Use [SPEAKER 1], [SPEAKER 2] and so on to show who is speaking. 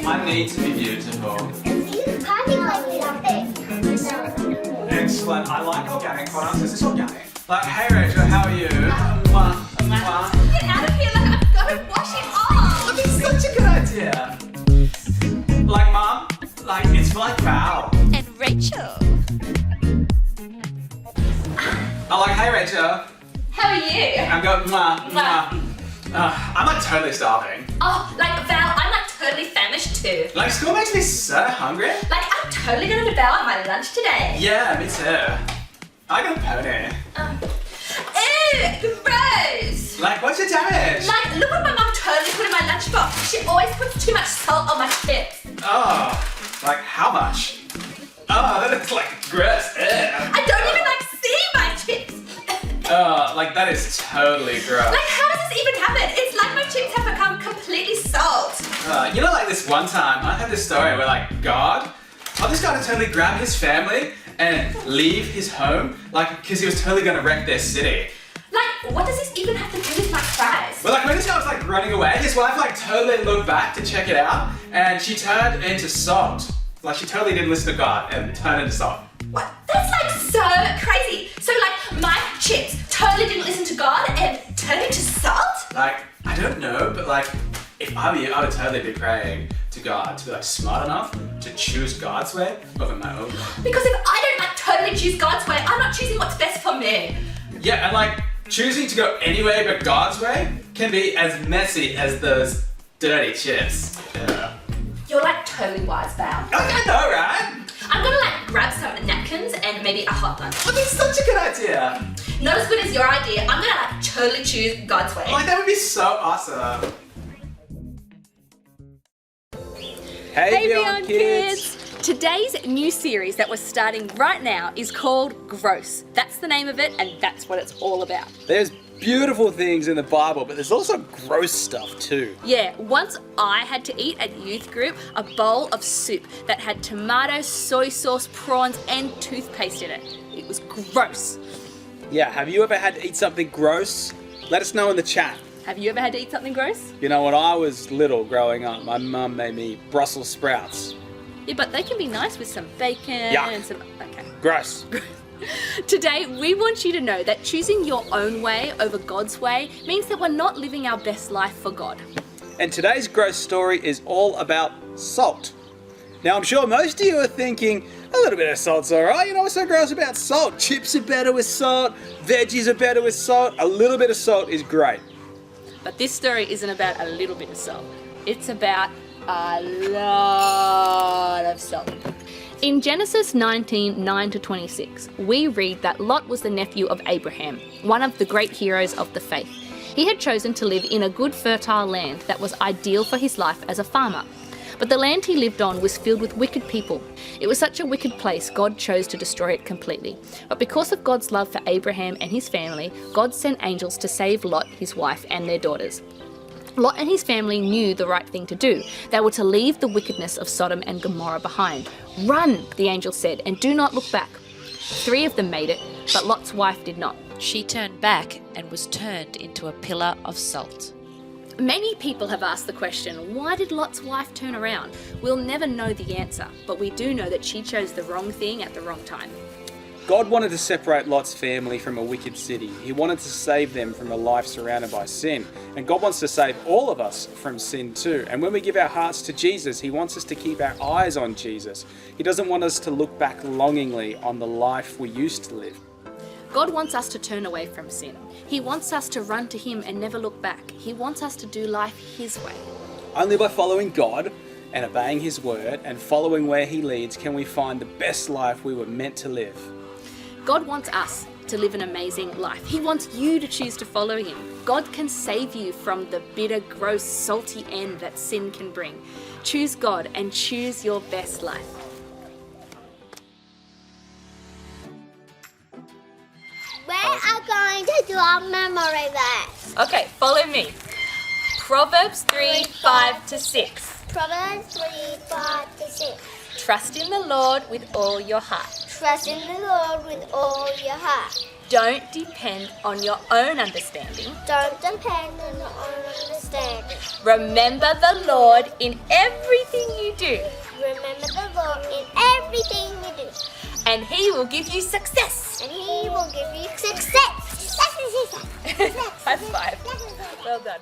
[SPEAKER 1] I need to be beautiful. Excellent. I like organic products. Is this organic? Like, hey Rachel, how are you? Mwah, mwah.
[SPEAKER 2] Get out of here, like I've got to wash it off.
[SPEAKER 1] Look, it's such a good idea. Like, Mum, like, it's for like Val.
[SPEAKER 2] And Rachel.
[SPEAKER 1] I'm like, hey Rachel.
[SPEAKER 2] How are you?
[SPEAKER 1] I'm going, mwah, mwah. I'm like totally starving.
[SPEAKER 2] Oh, like Val, I'm like totally famished too.
[SPEAKER 1] Like, school makes me so hungry.
[SPEAKER 2] Like I'm totally gonna devour my lunch today.
[SPEAKER 1] Yeah, me too. I got a pony.
[SPEAKER 2] Ew, gross.
[SPEAKER 1] Like, what's your damage?
[SPEAKER 2] Like, look what my mum totally put in my lunchbox. She always puts too much salt on my chips.
[SPEAKER 1] Oh, like how much? Oh, that looks like gross. Ew.
[SPEAKER 2] I don't even like see my chips.
[SPEAKER 1] Oh, like that is totally gross.
[SPEAKER 2] Like, how does this even happen? It's like my chips have become completely salt.
[SPEAKER 1] You know, like this one time, I had this story where like God, this guy to totally grab his family and leave his home, like, because he was totally gonna wreck their city.
[SPEAKER 2] Like, what does this even have to do with my fries?
[SPEAKER 1] But like when this guy was like running away, his wife like totally looked back to check it out, and she turned into salt. Like she totally didn't listen to God and turned into salt.
[SPEAKER 2] What? That's like so crazy. So like my chips totally didn't listen to God and turned into salt?
[SPEAKER 1] Like, I don't know, but like, if I were you, I would totally be praying to God to be like smart enough to choose God's way over my own way.
[SPEAKER 2] Because if I don't like totally choose God's way, I'm not choosing what's best for me.
[SPEAKER 1] Yeah, and like, choosing to go any way but God's way can be as messy as those dirty chips. Yeah.
[SPEAKER 2] You're like totally wise, Val.
[SPEAKER 1] I know, right?
[SPEAKER 2] I'm gonna like grab some napkins and maybe a hot lunch.
[SPEAKER 1] Look, it's such a good idea.
[SPEAKER 2] Not as good as your idea. I'm gonna like totally choose God's way.
[SPEAKER 1] Like, that would be so awesome.
[SPEAKER 3] Hey Beyond Kids! Today's new series that we're starting right now is called Gross. That's the name of it, and that's what it's all about.
[SPEAKER 4] There's beautiful things in the Bible, but there's also gross stuff too.
[SPEAKER 3] Yeah, once I had to eat at youth group a bowl of soup that had tomato, soy sauce, prawns, and toothpaste in it. It was gross.
[SPEAKER 4] Yeah, have you ever had to eat something gross? Let us know in the chat.
[SPEAKER 3] Have you ever had to eat something gross?
[SPEAKER 4] You know, when I was little growing up, my mum made me Brussels sprouts.
[SPEAKER 3] Yeah, but they can be nice with some bacon
[SPEAKER 4] Yuck.
[SPEAKER 3] and some... Okay.
[SPEAKER 4] Gross.
[SPEAKER 3] Today, we want you to know that choosing your own way over God's way means that we're not living our best life for God.
[SPEAKER 4] And today's gross story is all about salt. Now, I'm sure most of you are thinking, a little bit of salt's alright, you know what's so gross about salt? Chips are better with salt, veggies are better with salt, a little bit of salt is great.
[SPEAKER 3] But this story isn't about a little bit of salt. It's about a lot of salt. In Genesis 19, 9-26, we read that Lot was the nephew of Abraham, one of the great heroes of the faith. He had chosen to live in a good fertile land that was ideal for his life as a farmer. But the land he lived on was filled with wicked people. It was such a wicked place, God chose to destroy it completely. But because of God's love for Abraham and his family, God sent angels to save Lot, his wife, and their daughters. Lot and his family knew the right thing to do. They were to leave the wickedness of Sodom and Gomorrah behind. Run, the angel said, and do not look back. 3 of them made it, but Lot's wife did not.
[SPEAKER 5] She turned back and was turned into a pillar of salt.
[SPEAKER 3] Many people have asked the question, why did Lot's wife turn around? We'll never know the answer, but we do know that she chose the wrong thing at the wrong time.
[SPEAKER 4] God wanted to separate Lot's family from a wicked city. He wanted to save them from a life surrounded by sin. And God wants to save all of us from sin too. And when we give our hearts to Jesus, He wants us to keep our eyes on Jesus. He doesn't want us to look back longingly on the life we used to live.
[SPEAKER 3] God wants us to turn away from sin. He wants us to run to Him and never look back. He wants us to do life His way.
[SPEAKER 4] Only by following God and obeying His word and following where He leads can we find the best life we were meant to live.
[SPEAKER 3] God wants us to live an amazing life. He wants you to choose to follow Him. God can save you from the bitter, gross, salty end that sin can bring. Choose God and choose your best life.
[SPEAKER 6] We are going to do our memory verse.
[SPEAKER 3] Okay, follow me. Proverbs 3, 5-6.
[SPEAKER 6] Proverbs 3, 5-6.
[SPEAKER 3] Trust in the Lord with all your heart.
[SPEAKER 6] Trust in the Lord with all your heart.
[SPEAKER 3] Don't depend on your own understanding.
[SPEAKER 6] Don't depend on your own understanding.
[SPEAKER 3] Remember the Lord in everything you do,
[SPEAKER 6] Remember the Lord in everything you do,
[SPEAKER 3] and He will give you success.
[SPEAKER 6] and He will give you success.
[SPEAKER 3] High five. Well done.